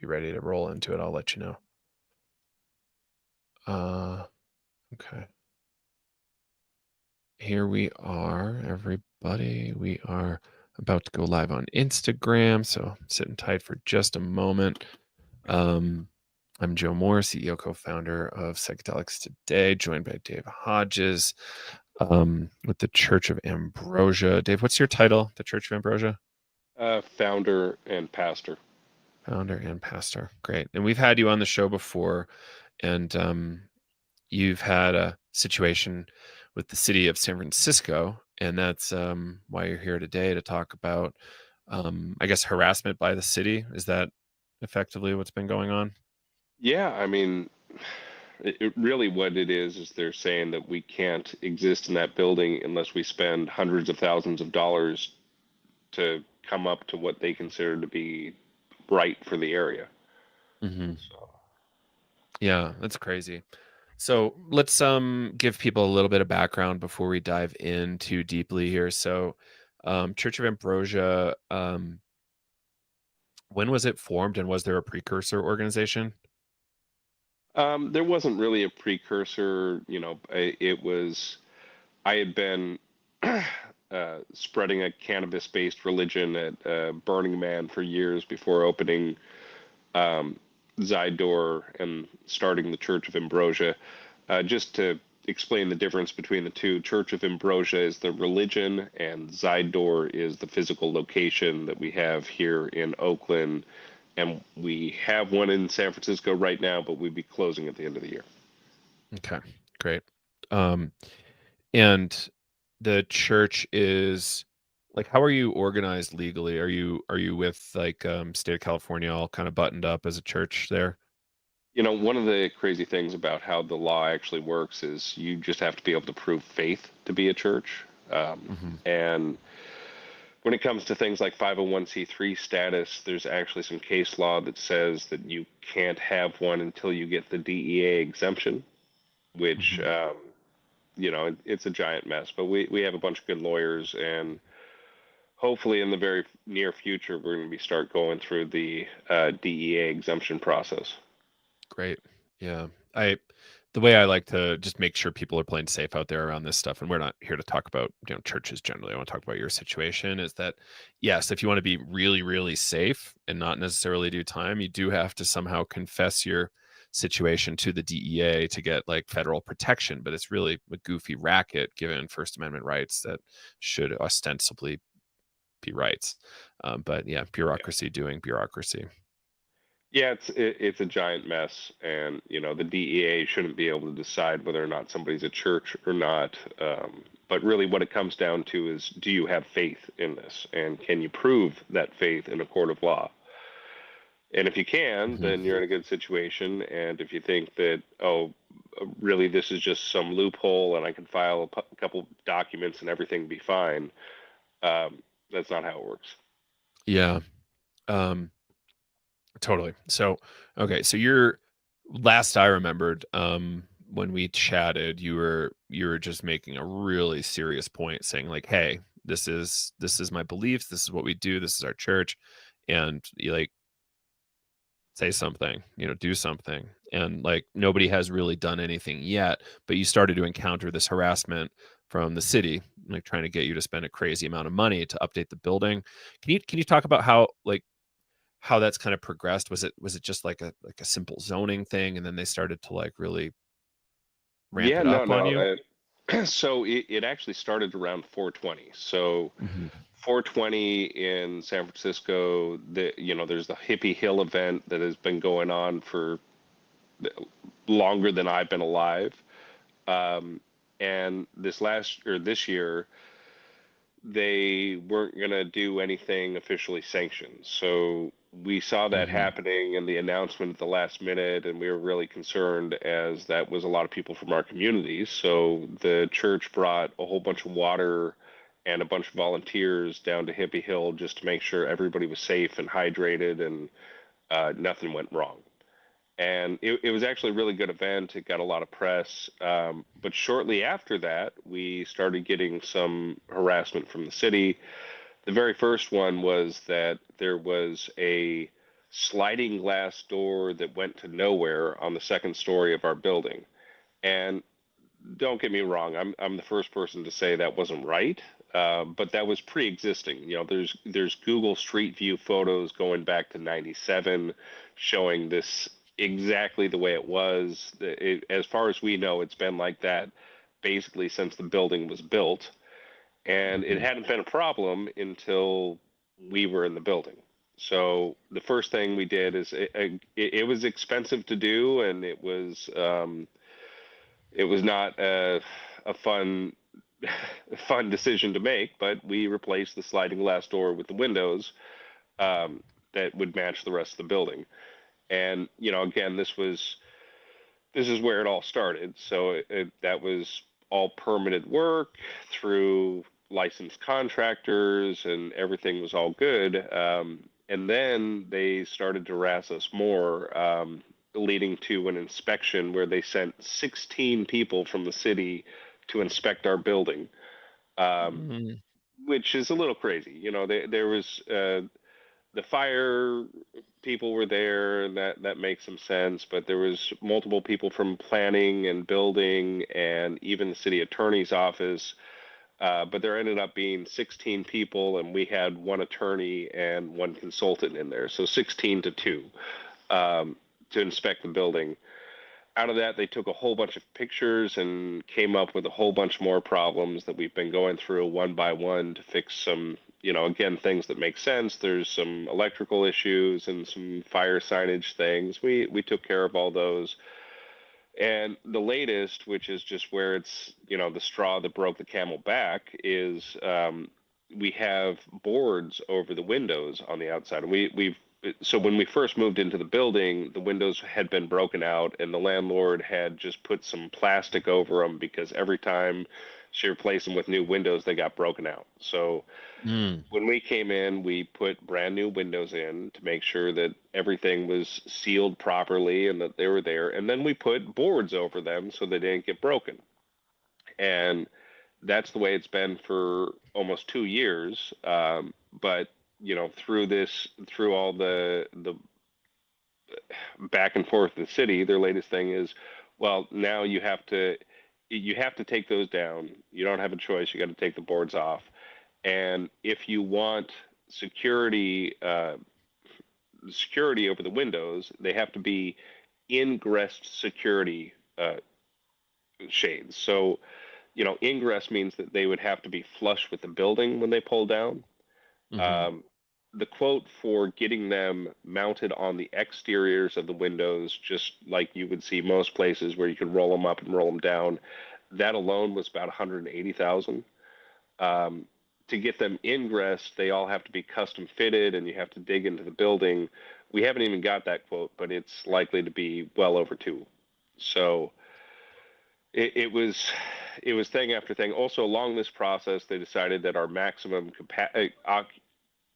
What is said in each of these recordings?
be ready to roll into it, I'll let you know. Okay. Here we are, everybody. We are about to go live on Instagram, so sitting tight for just a moment. I'm Joe Moore, CEO, co-founder of Psychedelics Today, joined by Dave Hodges with the Church of Ambrosia. Dave, what's your title, the Church of Ambrosia? Founder and pastor. Founder and pastor. Great. And we've had you on the show before, and you've had a situation with the city of San Francisco, and that's why you're here today to talk about, I guess, harassment by the city. Is that effectively what's been going on? Yeah, I mean, really what it is they're saying that we can't exist in that building unless we spend hundreds of thousands of dollars to come up to what they consider to be right for the area. Mm-hmm. So, Yeah, that's crazy. So let's give people a little bit of background before we dive in too deeply here. So, Church of Ambrosia, when was it formed, and was there a precursor organization? there wasn't really a precursor, I had been spreading a cannabis-based religion at Burning Man for years before opening um, Zide Door and starting the Church of Ambrosia. Just to explain the difference between the two, Church of Ambrosia is the religion, and Zide Door is the physical location that we have here in Oakland. And we have one in San Francisco right now, but we'd be closing at the end of the year. Okay, great. Um, and the church is like, how are you organized legally? Are you with like state of California all kind of buttoned up as a church there? One of the crazy things about how the law actually works is you just have to be able to prove faith to be a church. Hmm. And when it comes to things like 501c3 status, there's actually some case law that says that you can't have one until you get the DEA exemption, which, Hmm. it's a giant mess. But we have a bunch of good lawyers, and hopefully in the very near future, we're going to start going through the DEA exemption process. Great. Yeah. I the way I like to just make sure people are playing safe out there around this stuff, and we're not here to talk about, churches generally. I want to talk about your situation, is that yes, if you want to be really, really safe and not necessarily do time, you do have to somehow confess your situation to the DEA to get like federal protection. But it's really a goofy racket given First Amendment rights that should ostensibly be rights. But yeah, bureaucracy doing bureaucracy. Yeah, it's a giant mess, and the DEA shouldn't be able to decide whether or not somebody's a church or not. But really, what it comes down to is, do you have faith in this, and can you prove that faith in a court of law? And if you can, Mhm. then you're in a good situation. And if you think that, oh, really, this is just some loophole, and I can file a couple documents and everything be fine, that's not how it works. Yeah. Um, Totally. So, okay, so you're last I remembered, when we chatted, you were just making a really serious point saying like, "Hey, this is my beliefs, this is what we do, this is our church." And you like say something, do something. And like nobody has really done anything yet, but you started to encounter this harassment from the city, like trying to get you to spend a crazy amount of money to update the building. Can you talk about how that's kind of progressed? Was it just like a simple zoning thing, and then they started to like really ramp Yeah, it no, up on no. you? So it actually started around 420. So Mhm. 420 in San Francisco, there's the Hippie Hill event that has been going on for longer than I've been alive. Um, and this year, they weren't going to do anything officially sanctioned. So we saw that Mhm. happening in the announcement at the last minute, and we were really concerned as that was a lot of people from our communities. So the church brought a whole bunch of water and a bunch of volunteers down to Hippie Hill just to make sure everybody was safe and hydrated, and nothing went wrong. And it was actually a really good event. It got a lot of press. But shortly after that, we started getting some harassment from the city. The very first one was that there was a sliding glass door that went to nowhere on the second story of our building. And don't get me wrong, I'm the first person to say that wasn't right, but that was pre-existing. There's Google Street View photos going back to '97, showing this exactly the way it was. As far as we know, it's been like that basically since the building was built, and it Mhm. hadn't been a problem until we were in the building. So the first thing we did is it was expensive to do, and it was not a fun decision to make, but we replaced the sliding glass door with the windows um, that would match the rest of the building. And again, this is where it all started. So that was all permitted work through licensed contractors, and everything was all good. And then they started to harass us more, leading to an inspection where they sent 16 people from the city to inspect our building, um, Mm. which is a little crazy. There was the fire people were there, and that makes some sense. But there was multiple people from planning and building, and even the city attorney's office. But there ended up being 16 people, and we had one attorney and one consultant in there, so 16 to 2, to inspect the building. Out of that, they took a whole bunch of pictures and came up with a whole bunch more problems that we've been going through one by one to fix some, again, things that make sense. There's some electrical issues and some fire signage things. We took care of all those. And the latest, which is just where it's, the straw that broke the camel back, is we have boards over the windows on the outside. And so when we first moved into the building, the windows had been broken out, and the landlord had just put some plastic over them because every time she replaced them with new windows, they got broken out. So Mm. when we came in, we put brand new windows in to make sure that everything was sealed properly and that they were there. And then we put boards over them so they didn't get broken. And that's the way it's been for almost 2 years. But through all the back and forth with the city, their latest thing is, well, now you have to take those down. You don't have a choice. You got to take the boards off. And if you want security, security over the windows, they have to be ingress security shades. So, ingress means that they would have to be flush with the building when they pull down. Mhm. Um, the quote for getting them mounted on the exteriors of the windows, just like you would see most places where you can roll them up and roll them down, that alone was about 180,000. Um, to get them ingress, they all have to be custom fitted, and you have to dig into the building. We haven't even got that quote, but it's likely to be well over two. So it was thing after thing. Also, along this process, they decided that our maximum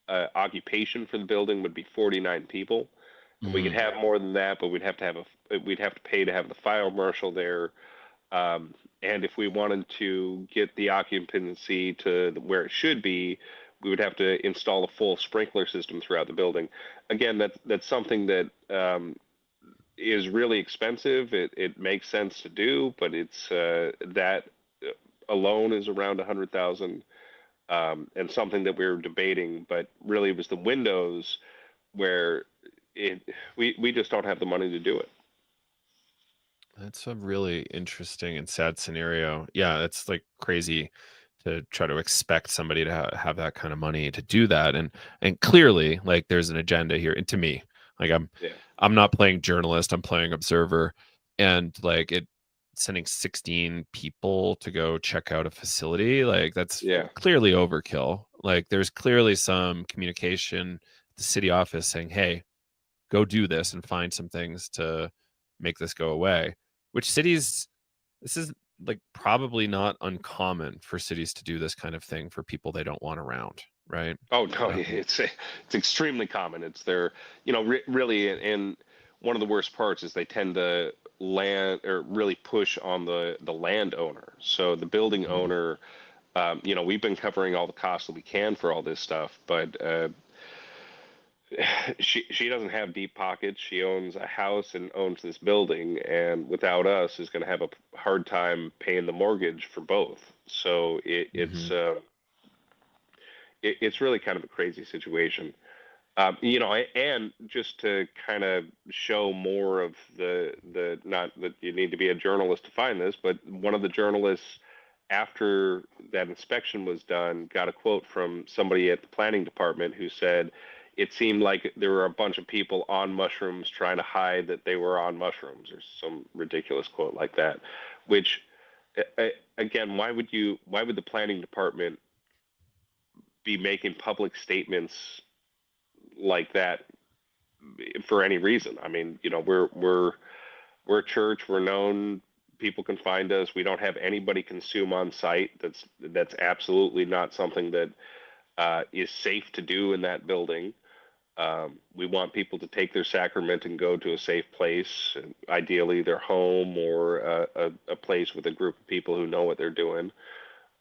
occupation for the building would be 49 people, and we could Mhm. have more than that, but we'd have to pay to have the fire marshal there. And if we wanted to get the occupancy to where it should be, we would have to install a full sprinkler system throughout the building. Again, that's something that is really expensive. It makes sense to do, but it's that alone is around 100,000, and something that we were debating. But really, it was the windows where we just don't have the money to do it. That's a really interesting and sad scenario. Yeah, it's like crazy to try to expect somebody to have that kind of money to do that, and clearly, like there's an agenda here. And to me, like Yeah, I'm not playing journalist, I'm playing observer, and like it sending 16 people to go check out a facility, like that's yeah. clearly overkill. Like there's clearly some communication at the city office saying, "Hey, go do this and find some things to make this go away," which cities, this is like probably not uncommon for cities to do this kind of thing for people they don't want around, right? Oh no, Um, it's extremely common. It's their, really, and one of the worst parts is they tend to land or really push on the landowner. So the building mm, owner, we've been covering all the costs that we can for all this stuff, but she doesn't have deep pockets. She owns a house and owns this building, and without us, is going to have a hard time paying the mortgage for both. So Hmm. it's really kind of a crazy situation. And just to kind of show more of the not that you need to be a journalist to find this, but one of the journalists after that inspection was done got a quote from somebody at the planning department who said it seemed like there were a bunch of people on mushrooms trying to hide that they were on mushrooms or some ridiculous quote like that, which again, why would the planning department be making public statements like that for any reason? I mean, we're a church. We're known. People can find us. We don't have anybody consume on site. That's absolutely not something that is safe to do in that building. We want people to take their sacrament and go to a safe place, ideally their home or a place with a group of people who know what they're doing.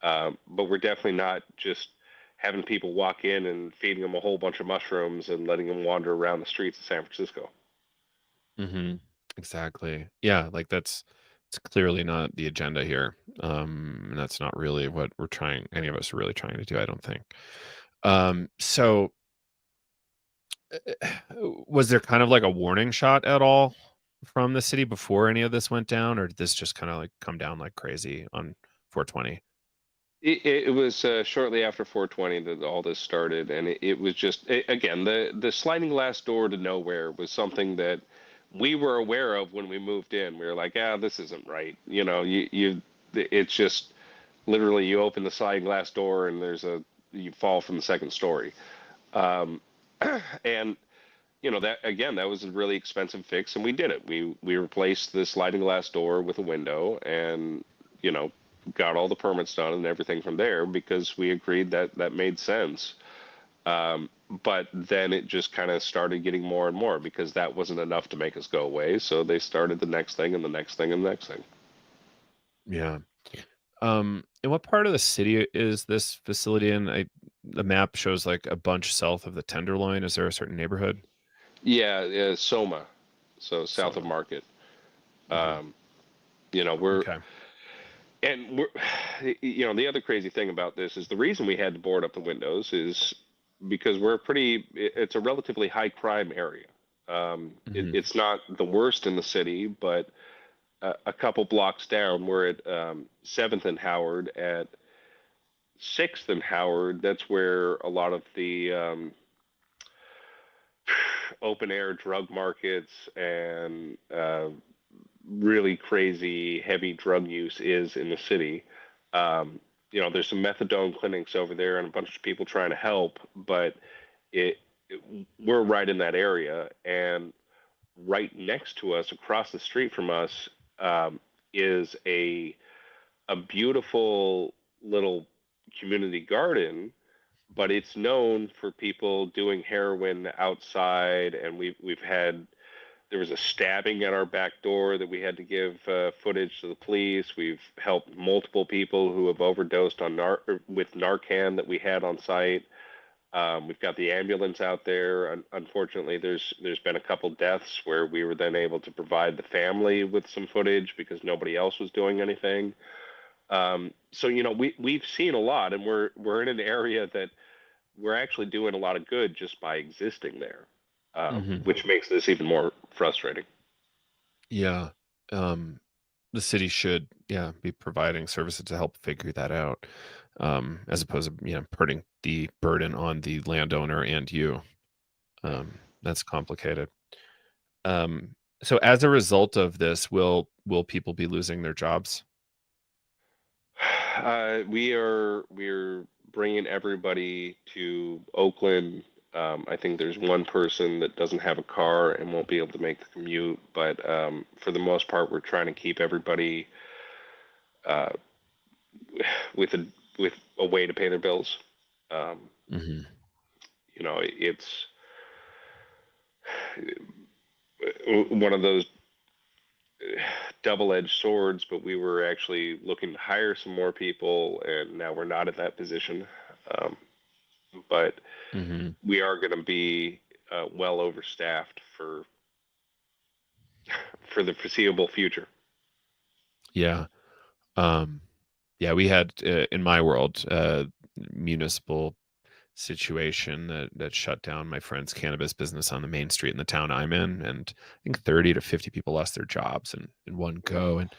But we're definitely not just having people walk in and feeding them a whole bunch of mushrooms and letting them wander around the streets of San Francisco. Hmm. Exactly. Yeah, like it's clearly not the agenda here. And that's not really what we're trying, any of us are really trying to do, I don't think. So was there kind of like a warning shot at all from the city before any of this went down, or did this just kind of like come down like crazy on 420? It was shortly after 420 that all this started, and it was just again the sliding glass door to nowhere was something that we were aware of when we moved in. We were like, ah, this isn't right. It's just literally you open the sliding glass door and you fall from the second story. Um, and that again, that was a really expensive fix, and we did it. We replaced the sliding glass door with a window, and you know, got all the permits done and everything from there because we agreed that that made sense. But then it just kind of started getting more and more because that wasn't enough to make us go away. So they started the next thing and the next thing and the next thing. Yeah. And what part of the city is this facility in? The map shows like a bunch south of the Tenderloin. Is there a certain neighborhood? Yeah, Soma, so south of Soma. Market. Hmm. Um, you know, we're Okay. and we're the other crazy thing about this is the reason we had to board up the windows is because it's a relatively high crime area. Hmm. It's not the worst in the city, but a couple blocks down, we're at 7th and Howard. At 6th and Howard, that's where a lot of the open air drug markets and really crazy heavy drug use is in the city. Um, there's some methadone clinics over there and a bunch of people trying to help, but it, we're right in that area, and right next to us, across the street from us, is a beautiful little community garden, but it's known for people doing heroin outside, and we've had there was a stabbing at our back door that we had to give footage to the police. We've helped multiple people who have overdosed on with Narcan that we had on site. We've got the ambulance out there. Unfortunately, there's been a couple deaths where we were then able to provide the family with some footage because nobody else was doing anything. So we've seen a lot, and we're in an area that we're actually doing a lot of good just by existing there, Hmm. which makes this even more frustrating. Yeah. Um, the city should, yeah, be providing services to help figure that out, as opposed to, putting the burden on the landowner and you. That's complicated. Um, so as a result of this, will people be losing their jobs? We're bringing everybody to Oakland. I think there's one person that doesn't have a car and won't be able to make the commute, but for the most part, we're trying to keep everybody uh, with a way to pay their bills. Um, Hmm. it's one of those double-edged swords, but we were actually looking to hire some more people, and now we're not in that position. Um, but Hmm. we are going to be. well overstaffed for the foreseeable future. Yeah. Um, yeah, we had in my world municipal situation that shut down my friend's cannabis business on the main street in the town I'm in, and I think 30 to 50 people lost their jobs in one go. And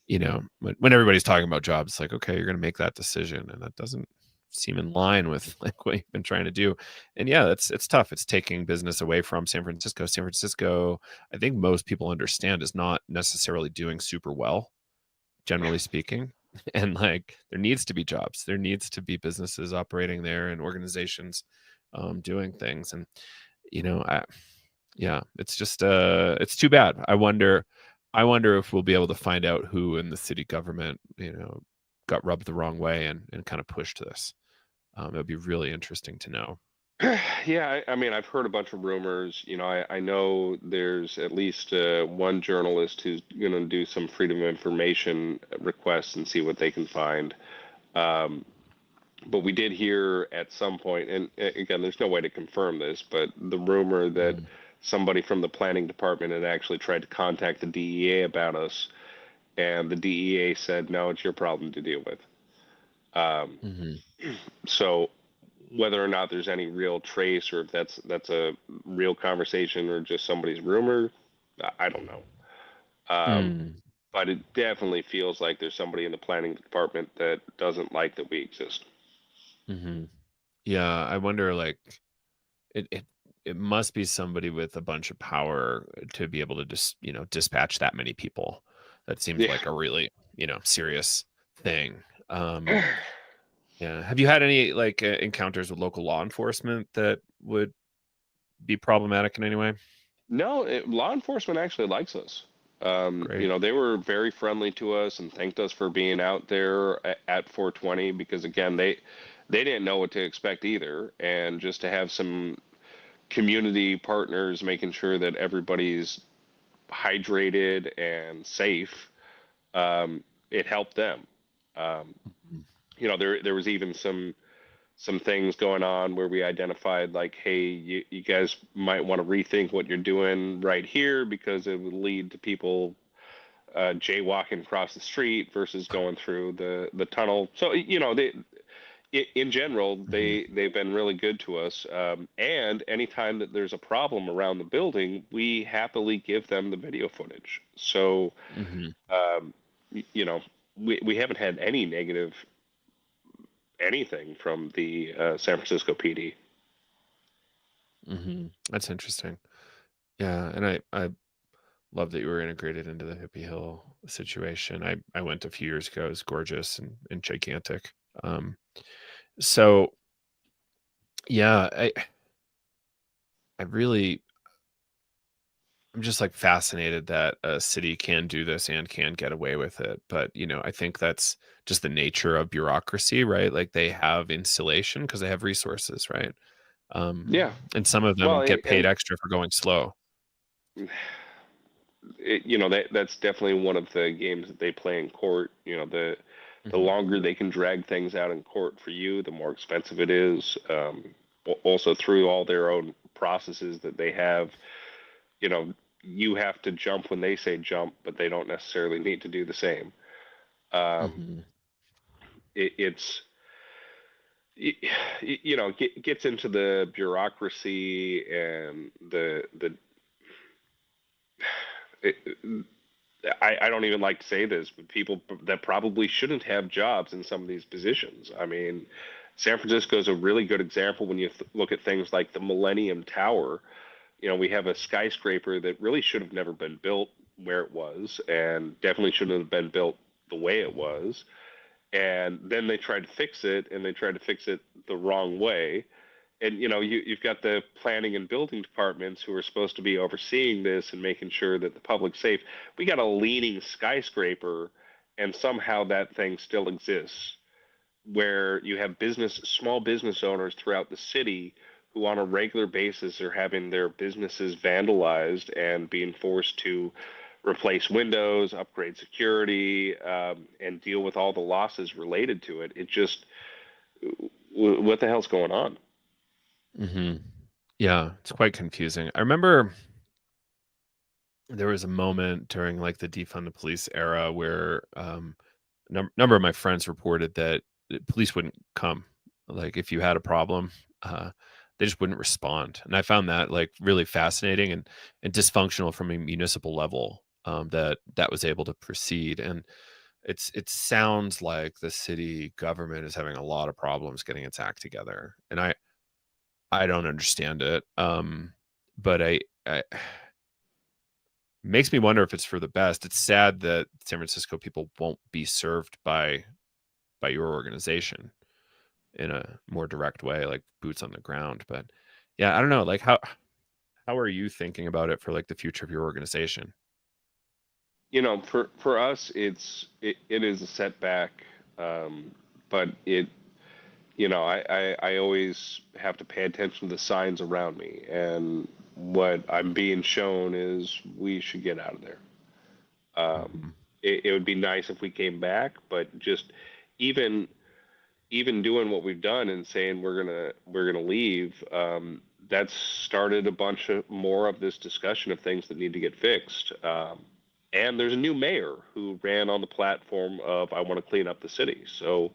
when everybody's talking about jobs, it's like, okay, you're going to make that decision, and that doesn't seem in line with like what you've been trying to do. And yeah, it's tough. It's taking business away from San Francisco. San Francisco, I think most people understand, is not necessarily doing super well, generally speaking. And like, there needs to be jobs, there needs to be businesses operating there, and organizations doing things. And yeah, it's just it's too bad. I wonder if we'll be able to find out who in the city government got rubbed the wrong way and kind of pushed this. It would be really interesting to know. Yeah, I mean, I've heard a bunch of rumors. I know there's at least one journalist who's going to do some freedom of information requests and see what they can find. Um, but we did hear at some point, and again, there's no way to confirm this, but the rumor that Mm-hmm. somebody from the planning department had actually tried to contact the DEA about us, and the DEA said, no, it's your problem to deal with. Um, Mm-hmm. so whether or not there's any real trace, or if that's a real conversation or just somebody's rumor, I don't know. Um, Mm-hmm. but it definitely feels like there's somebody in the planning department that doesn't like that we exist. Mm-hmm. Yeah, I wonder, like, it must be somebody with a bunch of power to be able to just dispatch that many people. That seems Yeah. like a really serious thing. Yeah, have you had any like encounters with local law enforcement that would be problematic in any way? No, law enforcement actually likes us. Great. They were very friendly to us and thanked us for being out there at 420, because again, they didn't know what to expect either, and just to have some community partners making sure that everybody's hydrated and safe, it helped them. Um, there was even some things going on where we identified, like, hey, you guys might want to rethink what you're doing right here, because it would lead to people jaywalking across the street versus going through the tunnel. So in general, Mm-hmm. they've been really good to us. And anytime that there's a problem around the building, we happily give them the video footage. So Mm-hmm. um, you know, we haven't had any negative anything from the San Francisco PD. Mm-hmm. That's interesting. Yeah, and I love that you were integrated into the Hippie Hill situation. I went a few years ago. It was gorgeous and gigantic. So yeah, I really, I'm just like fascinated that a city can do this and can get away with it. But, I think that's just the nature of bureaucracy, right? Like, they have insulation because they have resources, right? Yeah. And some of them Well, get paid and extra for going slow. that's definitely one of the games that they play in court. The Hmm. longer they can drag things out in court for you, the more expensive it is. Also, through all their own processes that they have, you know, you have to jump when they say jump, but they don't necessarily need to do the same. Um, Hmm. it's y- gets into the bureaucracy and the it, I don't even like to say this, but people that probably shouldn't have jobs in some of these positions. I mean, San Francisco is a really good example when you look at things like the Millennium Tower. We have a skyscraper that really should have never been built where it was, and definitely shouldn't have been built the way it was. And then they tried to fix it, and they tried to fix it the wrong way. And you've got the planning and building departments who are supposed to be overseeing this and making sure that the public's safe. We got a leaning skyscraper, and somehow that thing still exists, where you have small business owners throughout the city who on a regular basis are having their businesses vandalized and being forced to replace windows, upgrade security, and deal with all the losses related to it. It just, what the hell's going on? Hmm. Yeah, it's quite confusing. I remember there was a moment during like the defund the police era where number of my friends reported that the police wouldn't come. Like if you had a problem, uh, they just wouldn't respond. And I found that like really fascinating and dysfunctional from a municipal level, that was able to proceed. And it sounds like the city government is having a lot of problems getting its act together. And I don't understand it. But I makes me wonder if it's for the best. It's sad that San Francisco people won't be served by your organization in a more direct way, like boots on the ground. But yeah, I don't know. Like how are you thinking about it for like the future of your organization? For us, it is a setback, but I always have to pay attention to the signs around me, and what I'm being shown is we should get out of there. Um, Mhm. it would be nice if we came back, but just even even doing what we've done and saying we're gonna leave, that's started a bunch of more of this discussion of things that need to get fixed. And there's a new mayor who ran on the platform of I want to clean up the city. So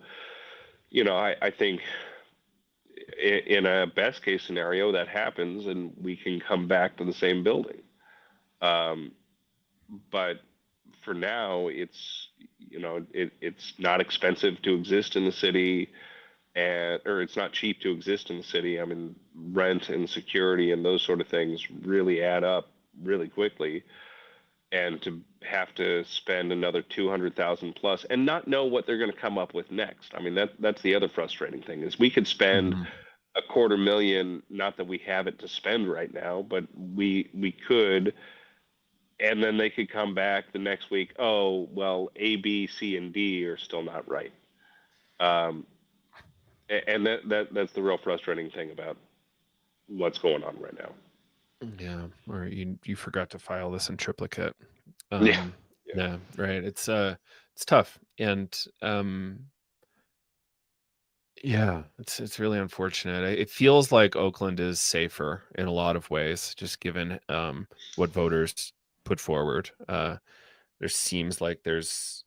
I think in a best case scenario that happens and we can come back to the same building. Um, but for now, it's not expensive to exist in the city, and or it's not cheap to exist in the city. I mean, rent and security and those sort of things really add up really quickly, and to have to spend another 200,000 plus and not know what they're going to come up with next. I mean, that's the other frustrating thing is we could spend Mhm. a quarter million, not that we have it to spend right now, but we could, and then they could come back the next week. Oh, well, A, B, C, and D are still not right. Um, and that's the real frustrating thing about what's going on right now. Yeah, or you forgot to file this in triplicate. Yeah, Um, yeah, yeah, right. It's tough. And yeah, it's really unfortunate. It feels like Oakland is safer in a lot of ways, just given what voters put forward. There seems like there's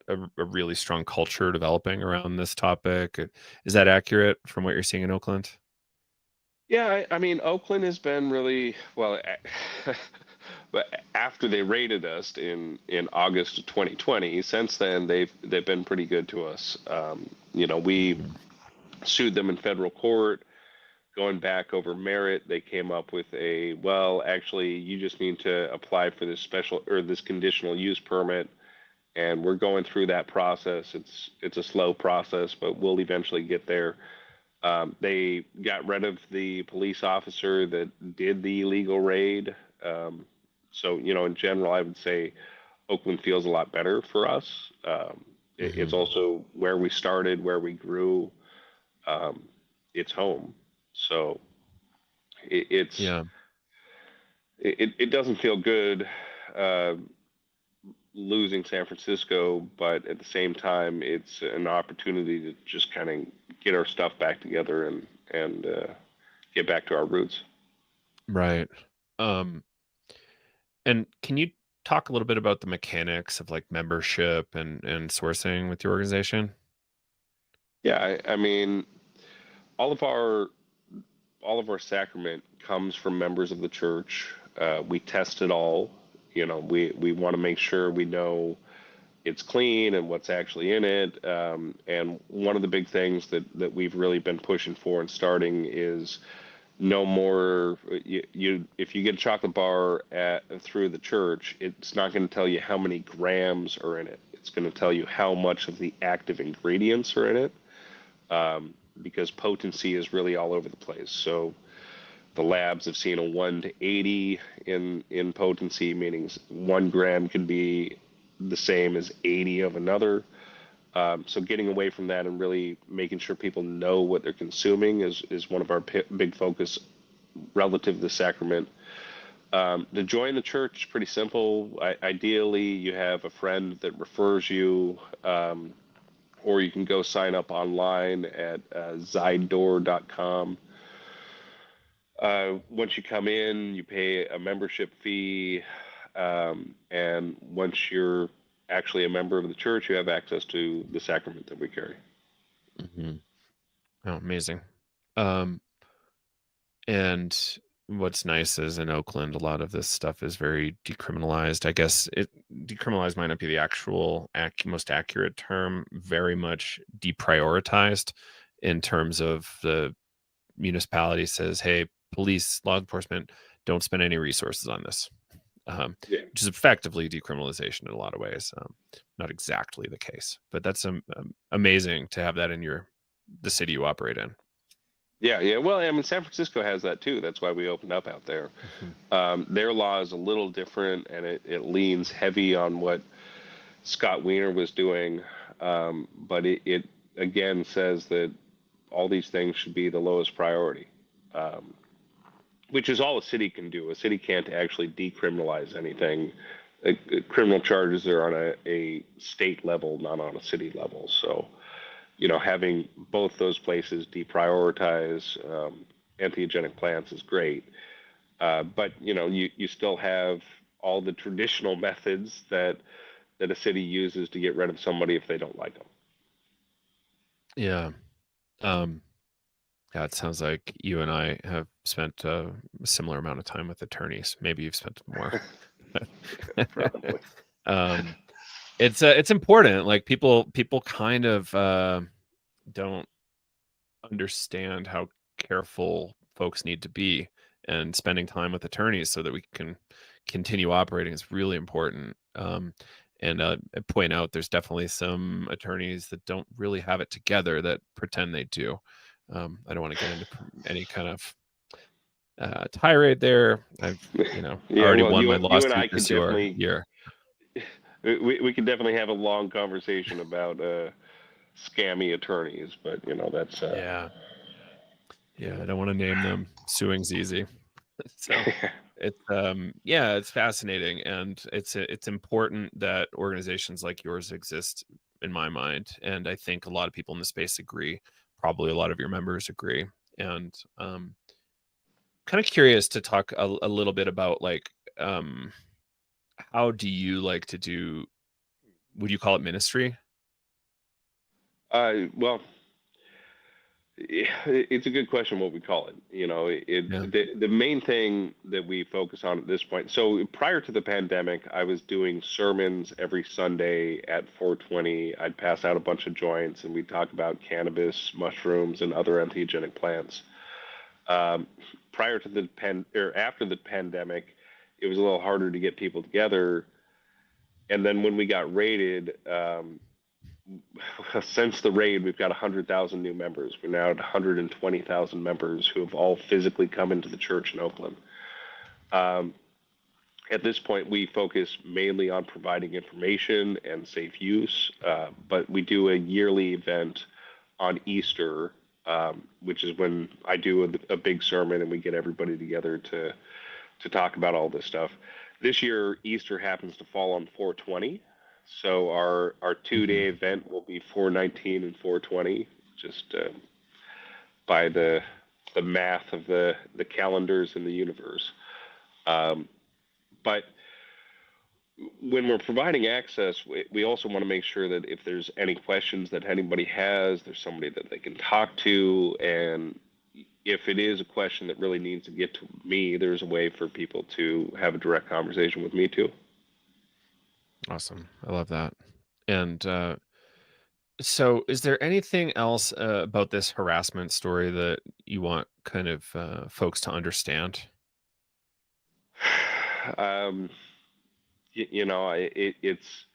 a really strong culture developing around this topic. Is that accurate from what you're seeing in Oakland? yeah. I mean, Oakland has been really well, but after they raided us in August of 2020, since then they've been pretty good to us. We Mhm. sued them in federal court. Going back over merit, they came up with a, well, actually, you just need to apply for this special or this conditional use permit, and we're going through that process. It's a slow process, but we'll eventually get there. They got rid of the police officer that did the illegal raid. So, in general, I would say Oakland feels a lot better for us. It's Mhm. also where we started, where we grew. Um, it's home. So it, it's Yeah. it doesn't feel good uh, losing San Francisco, but at the same time, it's an opportunity to just kind of get our stuff back together and get back to our roots. Right. Um, and can you talk a little bit about the mechanics of like membership and sourcing with your organization? Yeah, I mean, all of our all of our sacrament comes from members of the church. We test it all. We want to make sure we know it's clean and what's actually in it. And one of the big things that we've really been pushing for and starting is no more. If you get a chocolate bar through the church, it's not going to tell you how many grams are in it. It's going to tell you how much of the active ingredients are in it, because potency is really all over the place. So the labs have seen a 1 to 80 in potency, meaning 1 gram can be the same as 80 of another. So getting away from that and really making sure people know what they're consuming is one of our big focus relative to the sacrament. To join the church is pretty simple. Ideally, you have a friend that refers you, or you can go sign up online at zidedoor.com. Once you come in, you pay a membership fee, and once you're actually a member of the church, you have access to the sacrament that we carry. Hmm. Oh, amazing. Um, and what's nice is in Oakland, a lot of this stuff is very decriminalized. I guess decriminalized might not be the actual most accurate term. Very much deprioritized in terms of the municipality says, "Hey, police, law enforcement, don't spend any resources on this." Yeah. Which is effectively decriminalization in a lot of ways. Not exactly the case, but that's amazing to have that in the city you operate in. Yeah, yeah. Well, I mean, San Francisco has that too. That's why we opened up out there. Mhm. Their law is a little different, and it leans heavy on what Scott Wiener was doing, but it again says that all these things should be the lowest priority, um, which is all a city can do. A city can't actually decriminalize anything. Criminal charges are on a state level, not on a city level. So, having both those places deprioritize entheogenic plants is great. But you still have all the traditional methods that a city uses to get rid of somebody if they don't like them. Yeah. Um, yeah, it sounds like you and I have spent a similar amount of time with attorneys. Maybe you've spent more. Probably. um, it's important. Like people kind of don't understand how careful folks need to be, and spending time with attorneys so that we can continue operating is really important. And I point out there's definitely some attorneys that don't really have it together that pretend they do. I don't want to get into any kind of tirade there. I've Yeah, already well, won my you and lawsuit I could this definitely year. we could definitely have a long conversation about scammy attorneys, but that's Yeah, I don't want to name them. Suing's easy. So it's yeah, it's fascinating, and it's important that organizations like yours exist in my mind, and I think a lot of people in the space agree. Probably a lot of your members agree. And kind of curious to talk a little bit about, like, how do you like to do, would you call it ministry? well, it's a good question what we call it. Yeah. The main thing that we focus on at this point. So prior to the pandemic, I was doing sermons every Sunday at 4:20. I'd pass out a bunch of joints, and we'd talk about cannabis, mushrooms, and other entheogenic plants. Um, Prior to the or after the pandemic, it was a little harder to get people together. And then when we got raided, since the raid, we've got 100,000 new members. We're now at 120,000 members who have all physically come into the church in Oakland. Um, at this point, we focus mainly on providing information and safe use, but we do a yearly event on Easter, which is when I do a big sermon and we get everybody together to talk about all this stuff. This year, Easter happens to fall on 420, so our 2 day Hmm. event will be 419 and 420, just by the math of the calendars in the universe. Um, but when we're providing access, we also want to make sure that if there's any questions that anybody has, there's somebody that they can talk to. And if it is a question that really needs to get to me, there's a way for people to have a direct conversation with me too. Awesome. I love that. And so, is there anything else about this harassment story that you want kind of folks to understand? um, it's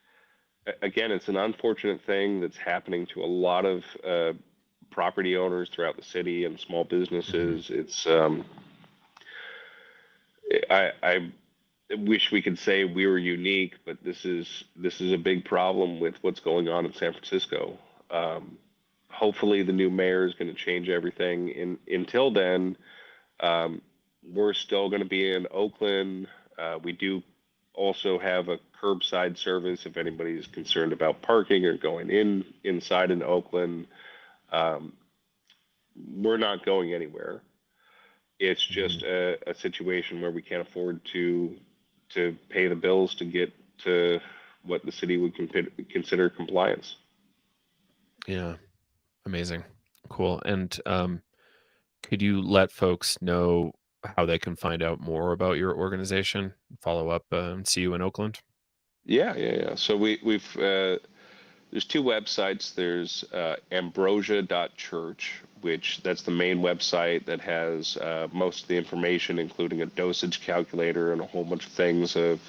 again, it's an unfortunate thing that's happening to a lot of property owners throughout the city and small Hmm. businesses. It's I wish we could say we were unique, but this is a big problem with what's going on in San Francisco. Hopefully, the new mayor is going to change everything. Until then, um, we're still going to be in Oakland. We do also have a curbside service if anybody's concerned about parking or going inside in Oakland. Um, we're not going anywhere. It's just a situation where we can't afford to pay the bills to get to what the city would consider compliance. Yeah. Amazing. Cool. And could you let folks know how they can find out more about your organization, follow up, and see you in Oakland? Yeah. So we've there's two websites. There's ambrosia.church, which that's the main website that has most of the information, including a dosage calculator and a whole bunch of things of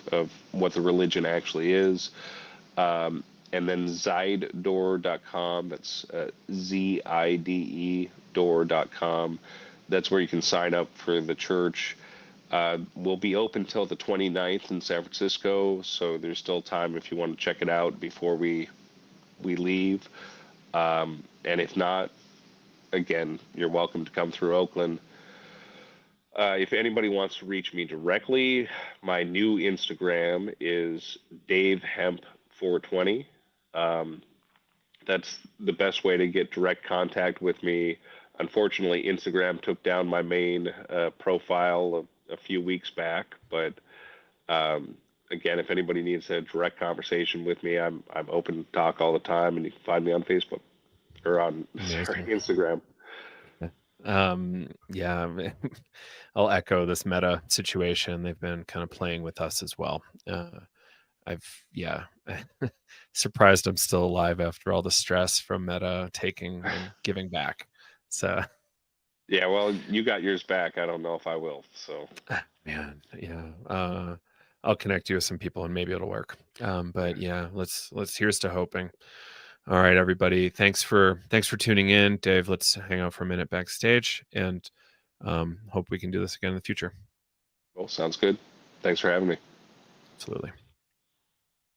what the religion actually is. And then zidedoor.com, that's Zide door.com. That's where you can sign up for the church. We'll be open till the 29th in San Francisco, so there's still time if you want to check it out before we leave. And if not, again, you're welcome to come through Oakland. If anybody wants to reach me directly, my new Instagram is DaveHemp420. That's the best way to get direct contact with me. Unfortunately, Instagram took down my main profile a few weeks back, but again, if anybody needs a direct conversation with me, I'm open to talk all the time, and you can find me on Facebook or on Amazing. Instagram. Yeah, I'll echo this meta situation. They've been kind of playing with us as well. Yeah, surprised I'm still alive after all the stress from Meta taking and giving back. So, Yeah, well, you got yours back. I don't know if I will. So, man, yeah, I'll connect you with some people and maybe it'll work. But yeah, here's to hoping. All right, everybody. Thanks for tuning in. Dave, let's hang out for a minute backstage and hope we can do this again in the future. well, sounds good. Thanks for having me. Absolutely.